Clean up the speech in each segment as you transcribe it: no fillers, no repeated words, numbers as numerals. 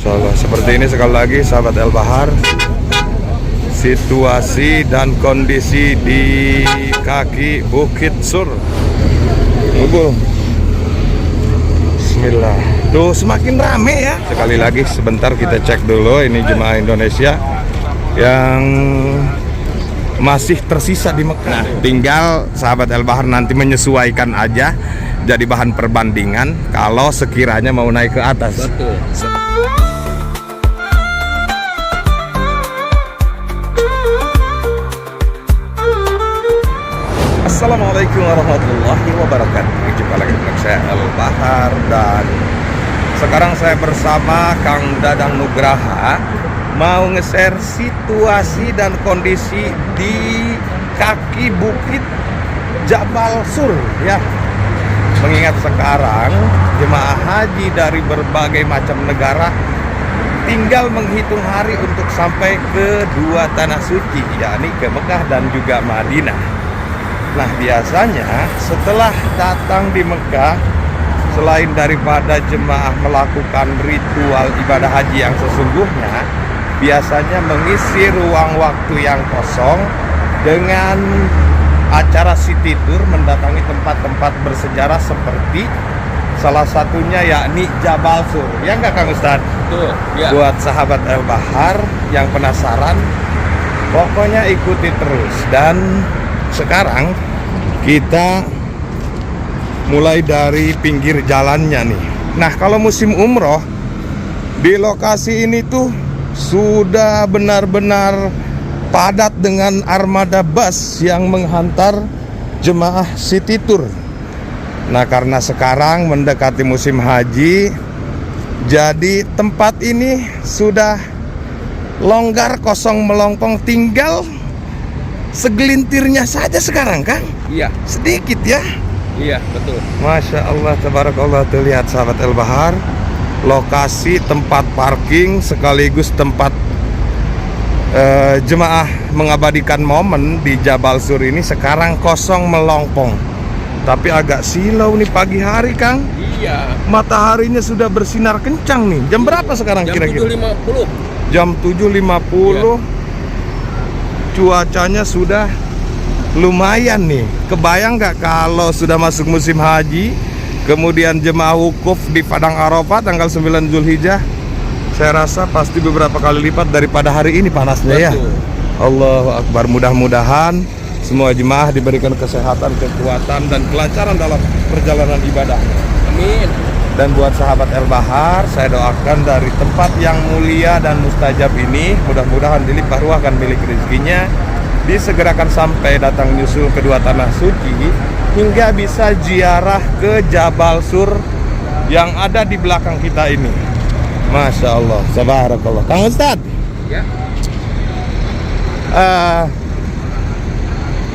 Masya Allah, seperti ini sekali lagi sahabat El Bahar, situasi dan kondisi di kaki Bukit Sur. Bismillah. Tuh semakin rame ya. Sekali lagi sebentar kita cek dulu ini jemaah Indonesia yang masih tersisa di Mekah. Tinggal sahabat El Bahar nanti menyesuaikan aja jadi bahan perbandingan kalau sekiranya mau naik ke atas. Betul. Assalamualaikum warahmatullahi wabarakatuh. Jumpa lagi dengan saya El Bahar, dan sekarang saya bersama Kang Dadang Nugraha mau nge-share situasi dan kondisi di kaki bukit Jabal Sur ya. Mengingat sekarang jemaah haji dari berbagai macam negara tinggal menghitung hari untuk sampai ke dua tanah suci, yakni ke Mekah dan juga Madinah. Nah, biasanya setelah datang di Mekah, selain daripada jemaah melakukan ritual ibadah haji yang sesungguhnya, biasanya mengisi ruang waktu yang kosong dengan acara city tour, mendatangi tempat-tempat bersejarah seperti salah satunya yakni Jabal Sur. Ya enggak Kang Ustadz? Betul, ya. Buat sahabat El Bahar yang penasaran, pokoknya ikuti terus. Dan sekarang kita mulai dari pinggir jalannya nih. Nah, kalau musim umroh di lokasi ini tuh sudah benar-benar padat dengan armada bus yang menghantar jemaah city tour. Nah, karena sekarang mendekati musim haji, jadi tempat ini sudah longgar, kosong melompong, tinggal segelintirnya saja sekarang, Kang. Iya. Sedikit ya. Iya, betul. Masya Allah, tabarakallah. Tuh lihat sahabat El Bahar, lokasi tempat parking sekaligus tempat jemaah mengabadikan momen di Jabal Sur ini sekarang kosong melompong. Tapi agak silau nih pagi hari, Kang. Iya. Mataharinya sudah bersinar kencang nih. Jam berapa sekarang kira-kira? Jam 7.50. Cuacanya sudah lumayan nih. Kebayang nggak kalau sudah masuk musim haji, kemudian jemaah wukuf di Padang Arafah tanggal 9 Zulhijjah, saya rasa pasti beberapa kali lipat daripada hari ini panasnya. Betul. Ya. Allahu Akbar. Mudah-mudahan semua jemaah diberikan kesehatan, kekuatan, dan kelancaran dalam perjalanan ibadah. Amin. Dan buat sahabat El Bahar, saya doakan dari tempat yang mulia dan mustajab ini, mudah-mudahan dilimpah ruahkan milik rezekinya, disegerakan sampai datang nyusul kedua tanah suci, hingga bisa ziarah ke Jabal Sur yang ada di belakang kita ini. Masya Allah, tabarakallah. Kang Ustadz, Ya.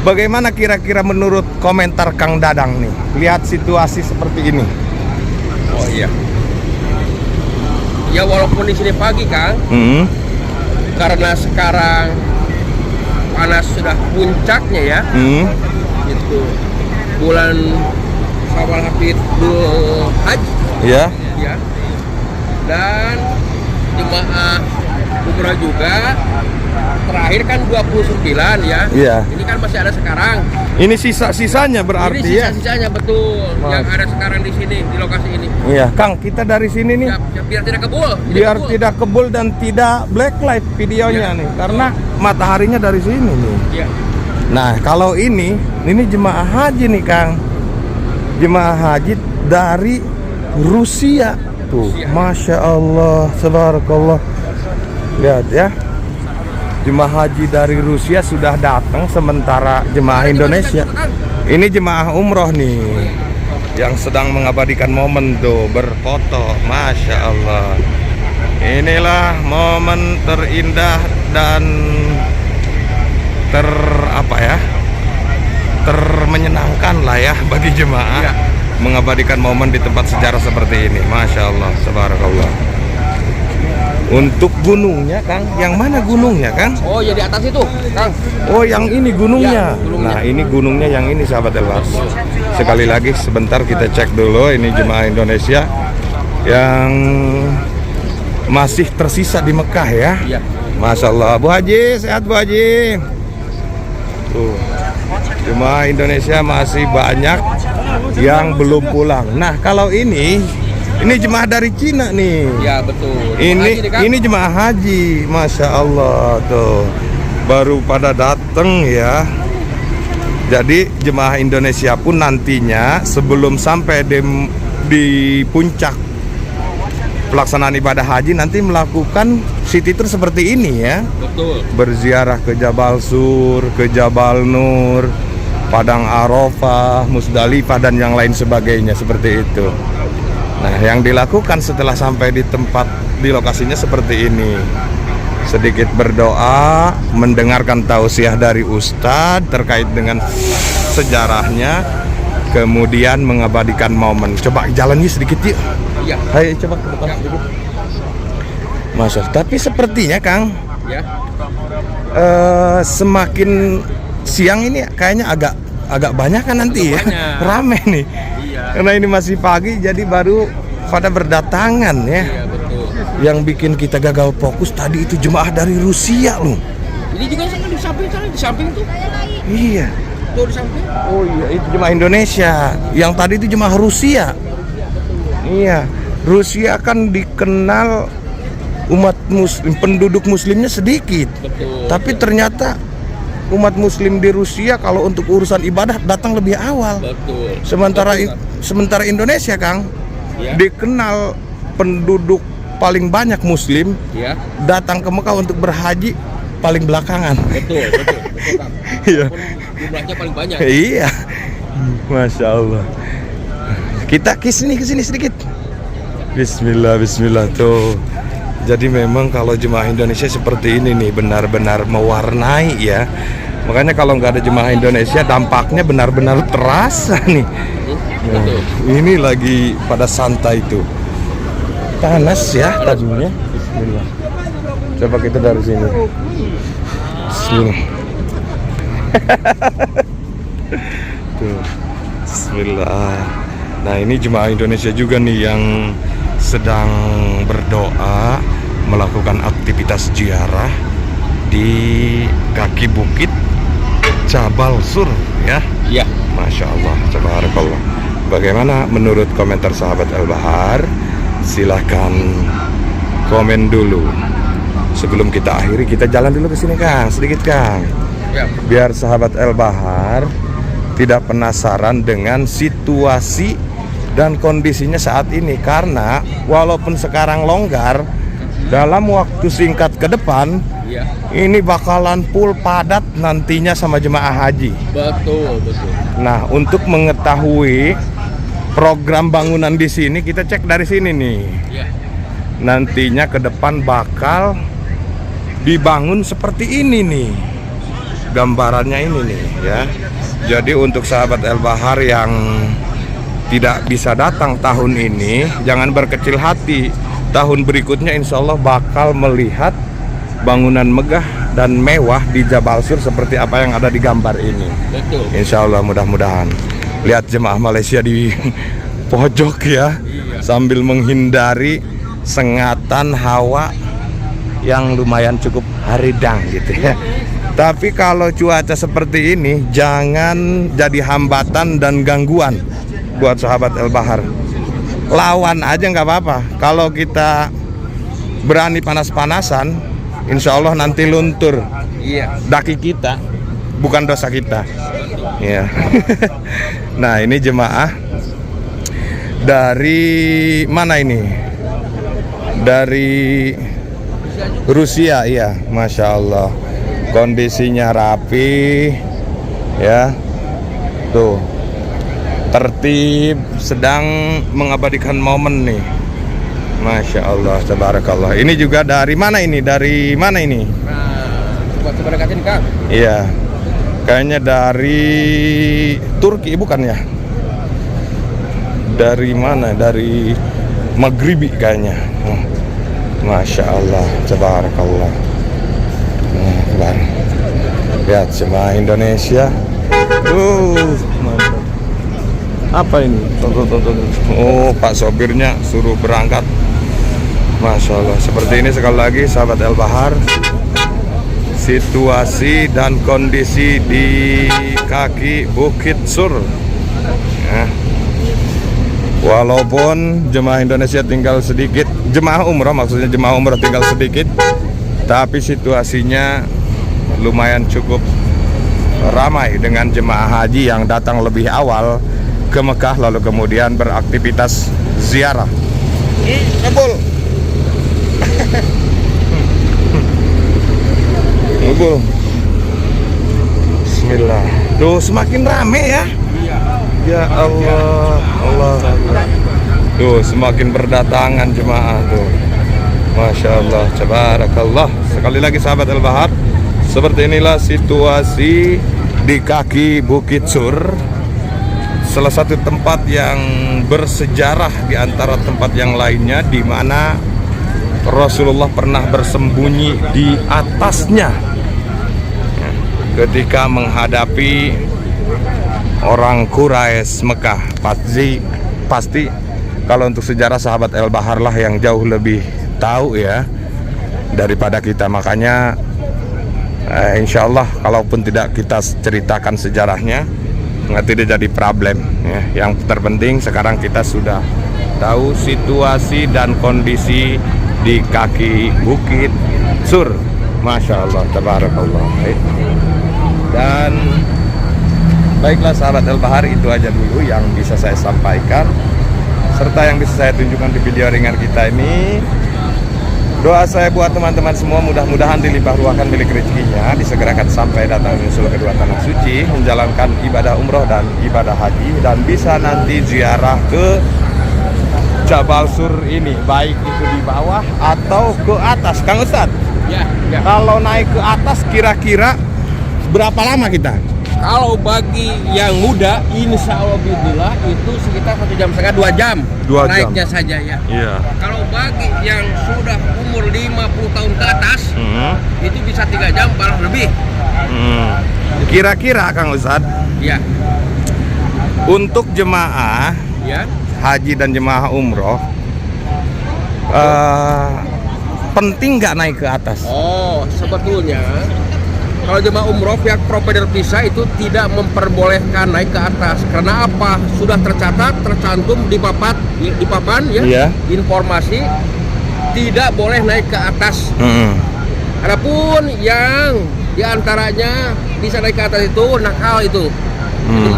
Bagaimana kira-kira menurut komentar Kang Dadang nih, lihat situasi seperti ini? Oh iya. Ya, walaupun di sini pagi, Kang, karena sekarang panas sudah puncaknya ya. Itu bulan Syawal Hafidul Haji. Ya. Ya. Dan jemaah umrah juga terakhir kan 29 ya. Iya. Ini kan masih ada sekarang. Ini sisa-sisanya berarti. Ini ya. sisa-sisanya betul. Mas. Yang ada sekarang di sini, di lokasi ini. Iya, Kang, kita dari sini nih. Ya, biar tidak kebul. Biar tidak kebul dan tidak blacklight videonya Ya. nih, karena mataharinya dari sini nih. Iya. Nah, kalau ini jemaah haji nih, Kang. Jemaah haji dari Rusia tuh. Masya Allah, tabarakallah. Lihat ya. Jemaah haji dari Rusia sudah datang, sementara jemaah Indonesia ini jemaah umroh nih yang sedang mengabadikan momen tuh, berfoto. Masya Allah, inilah momen terindah dan termenyenangkan lah ya bagi jemaah mengabadikan momen di tempat sejarah seperti ini. Masya Allah, tabarakallah. Untuk gunungnya, Kang, yang mana gunungnya, Kang? Oh ya, di atas itu, Kang. Oh, yang ini gunungnya. Ya, gunungnya. Nah, ini gunungnya yang ini, sahabat El Bahar. Sekali lagi sebentar kita cek dulu ini jemaah Indonesia yang masih tersisa di Mekah ya. Iya. Masya Allah. Bu Haji, sehat Bu Haji. Tuh, jemaah Indonesia masih banyak yang belum pulang. Nah, kalau ini jemaah dari Cina nih. Iya, betul. Ini jemaah haji, Masya Allah tuh baru pada datang ya. Jadi jemaah Indonesia pun nantinya sebelum sampai di puncak pelaksanaan ibadah haji nanti melakukan city tour seperti ini ya. Betul. Berziarah ke Jabal Sur, ke Jabal Nur, Padang Arafah, Musdalifah dan yang lain sebagainya seperti itu. Nah, yang dilakukan setelah sampai di tempat di lokasinya seperti ini. Sedikit berdoa, mendengarkan tausiah dari Ustadz terkait dengan sejarahnya, kemudian mengabadikan momen. Coba jalan yuk sedikit yuk. Iya. Hai, coba ke depan sedikit. Masya Allah. Tapi sepertinya Kang, Ya. semakin siang ini kayaknya agak banyak kan nanti ya. Banyak. Rame nih. Iya. Karena ini masih pagi jadi baru pada berdatangan ya. Iya, betul. Yang bikin kita gagal fokus tadi itu jemaah dari Rusia loh. Ini juga sana di samping tuh. Iya. Tuh di samping. Oh iya, itu jemaah Indonesia. Yang tadi itu jemaah Rusia. Iya. Rusia kan dikenal umat muslim, penduduk muslimnya sedikit. Betul. Tapi ternyata umat muslim di Rusia kalau untuk urusan ibadah datang lebih awal. Betul. Sementara Indonesia, Kang, Ya. dikenal penduduk paling banyak muslim Ya. datang ke Mekah untuk berhaji paling belakangan. Betul, Kang. Iya. Jumlahnya paling banyak. Iya. Masya Allah. Kita ke sini sedikit. Bismillah tuh. Jadi memang kalau jemaah Indonesia seperti ini nih benar-benar mewarnai ya. Makanya kalau nggak ada jemaah Indonesia dampaknya benar-benar terasa nih. Nah, ini lagi pada santai tuh. Panas ya tadinya. Bismillah. Coba kita dari sini. Bismillah. Tuh. Bismillah. Nah, ini jemaah Indonesia juga nih yang sedang berdoa melakukan aktivitas ziarah di kaki bukit Jabal Sur ya. Iya. Masya Allah, tabarakallah. Bagaimana menurut komentar sahabat Al-Bahar? Silahkan komen dulu. Sebelum kita akhiri, kita jalan dulu ke sini Kang, sedikit Kang. Ya. Biar sahabat Al-Bahar tidak penasaran dengan situasi dan kondisinya saat ini. Karena walaupun sekarang longgar, dalam waktu singkat ke depan Iya. ini bakalan full padat nantinya sama jemaah haji. Betul. Nah, untuk mengetahui program bangunan di sini, kita cek dari sini nih. Iya. Nantinya ke depan bakal dibangun seperti ini nih. Gambarannya ini nih ya. Jadi untuk sahabat Al-Bahar yang tidak bisa datang tahun ini, jangan berkecil hati. Tahun berikutnya insya Allah bakal melihat bangunan megah dan mewah di Jabal Sur seperti apa yang ada di gambar ini. Betul. Insya Allah mudah-mudahan. Lihat jemaah Malaysia di pojok ya, sambil menghindari sengatan hawa yang lumayan cukup haridang gitu ya. Tapi kalau cuaca seperti ini jangan jadi hambatan dan gangguan buat sahabat Al-Bahar. Lawan aja nggak apa-apa. Kalau kita berani panas-panasan, insya Allah nanti luntur Iya. daki kita, bukan dosa kita. Ya. Nah, ini jemaah dari mana ini? Dari Rusia, iya, Masya Allah. Kondisinya rapi, ya, tuh, tertib, sedang mengabadikan momen nih. Masya Allah, tabarakallah. Ini juga dari mana ini? Dari mana ini? Nah, coba dekatin Kang. Iya, kayaknya dari Turki bukan ya? Dari mana? Dari Maghribi kayaknya. Masya Allah, tabarakallah. Lihat jemaah Indonesia. Mantap. Apa ini? Tonton. Oh, Pak sopirnya suruh berangkat Masya Allah. Seperti ini sekali lagi sahabat El Bahar, situasi dan kondisi di kaki Bukit Sur ya. Walaupun jemaah Indonesia tinggal sedikit, jemaah umroh maksudnya, jemaah umroh tinggal sedikit, tapi situasinya lumayan cukup ramai dengan jemaah haji yang datang lebih awal ke Mekah lalu kemudian beraktivitas ziarah. Ngebul. Ngebul. Bismillah. Tuh semakin rame ya. Ya Allah, Allah. Tuh semakin berdatangan jemaah tuh. Masya Allah, tabarakallah. Sekali lagi sahabat El Bahar, seperti inilah situasi di kaki Bukit Sur, salah satu tempat yang bersejarah di antara tempat yang lainnya, di mana Rasulullah pernah bersembunyi di atasnya ketika menghadapi orang Quraisy Mekah. Pasti kalau untuk sejarah sahabat El Bahar lah yang jauh lebih tahu ya daripada kita. Makanya insya Allah kalaupun tidak kita ceritakan sejarahnya nggak tidak jadi problem ya. Yang terpenting sekarang kita sudah tahu situasi dan kondisi di kaki Bukit Sur. Masya Allah, tabarakallah. Dan baiklah sahabat El Bahar, itu aja dulu yang bisa saya sampaikan serta yang bisa saya tunjukkan di video ringan kita ini. Doa saya buat teman-teman semua, mudah-mudahan dilimpah ruahkan milik rezekinya, disegerakan sampai datang menyusul kedua tanah suci, menjalankan ibadah umroh dan ibadah haji, dan bisa nanti ziarah ke Jabal Sur ini, baik itu di bawah atau ke atas. Kang Ustadz, Ya. kalau naik ke atas kira-kira berapa lama kita? Kalau bagi yang muda, insya Allah bismillah itu sekitar 1,5 jam, 2 jam. 2 jam. Naiknya saja ya. Iya. Kalau bagi yang sudah umur 50 tahun ke atas, itu bisa 3 jam paling lebih. Kira-kira Kang Ustadz, Ya. untuk jemaah Ya. haji dan jemaah umroh, penting nggak naik ke atas? Oh, sebetulnya kalau jemaah umroh pihak provider visa itu tidak memperbolehkan naik ke atas. Karena apa? Sudah tercantum di papan ya. Iya. Informasi tidak boleh naik ke atas. Adapun yang diantaranya bisa naik ke atas itu nakal itu.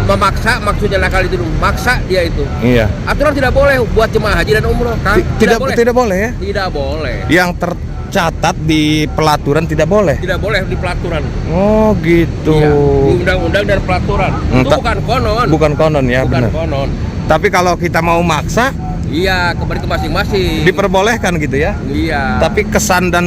Memaksa, maksudnya nakal itu memaksa dia itu. Iya. Aturan tidak boleh buat jemaah haji dan umroh. Kan? Tidak boleh ya? Tidak boleh. Yang tercatat di pelaturan tidak boleh. Tidak boleh di pelaturan. Oh gitu. Iya, di undang-undang dan pelaturan. Itu bukan konon. Bukan konon ya, Bukan benar. konon. Tapi kalau kita mau maksa, Iya, kembali ke masing-masing. diperbolehkan gitu ya. Iya. Tapi kesan dan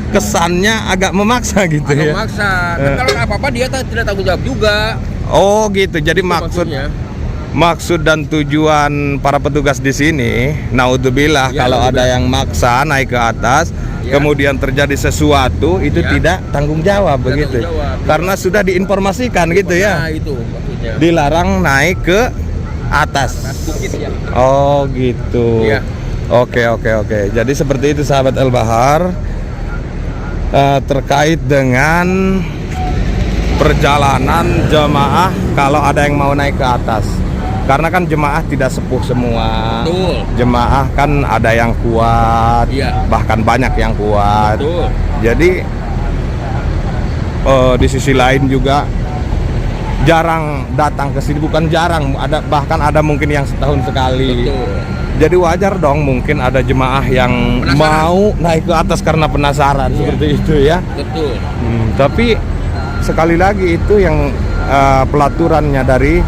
kesannya agak memaksa gitu agak ya. maksa. Dan kalau apa-apa dia tidak tanggung jawab juga. Oh gitu. Jadi Itu maksudnya maksudnya. maksud dan tujuan para petugas di sini, naudzubillah, Ya, kalau naudzubillah. ada yang maksa naik ke atas, Ya. kemudian terjadi sesuatu, itu Ya. tidak tanggung jawab Tidak begitu. tanggung jawab. Karena sudah diinformasikan gitu Nah, ya. itu maksudnya. Dilarang naik ke atas. Bukit ya. Oh gitu. Iya. Oke. Jadi seperti itu sahabat El Bahar, terkait dengan perjalanan jemaah kalau ada yang mau naik ke atas. Karena kan jemaah tidak sepuh semua. Betul. Jemaah kan ada yang kuat, Iya. bahkan banyak yang kuat. Betul. Jadi di sisi lain juga jarang datang ke sini, bukan jarang, bahkan ada mungkin yang setahun sekali. Betul. Jadi wajar dong mungkin ada jemaah yang Penasaran. mau naik ke atas karena penasaran. Iya. Seperti itu ya. Betul. Tapi sekali lagi itu yang pelaturannya dari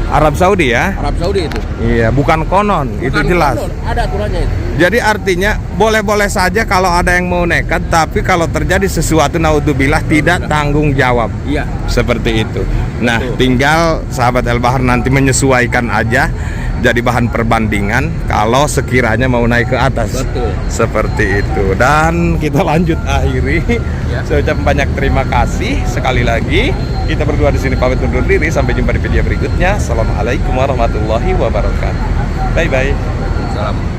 Arab Saudi ya. Arab Saudi itu. Iya, bukan konon, itu Bukan jelas. konon, ada aturannya itu. Jadi artinya boleh-boleh saja kalau ada yang mau nekat, tapi kalau terjadi sesuatu naudzubillah tidak tanggung jawab. Iya. Seperti itu. Nah, Betul. tinggal sahabat El Bahar nanti menyesuaikan aja jadi bahan perbandingan kalau sekiranya mau naik ke atas. Betul. Seperti itu. Dan kita lanjut akhiri. Ya. Saya ucap banyak terima kasih sekali lagi. Kita berdua di sini pamit undur diri, sampai jumpa di video berikutnya. Assalamualaikum warahmatullahi wabarakatuh. Bye bye. Salam.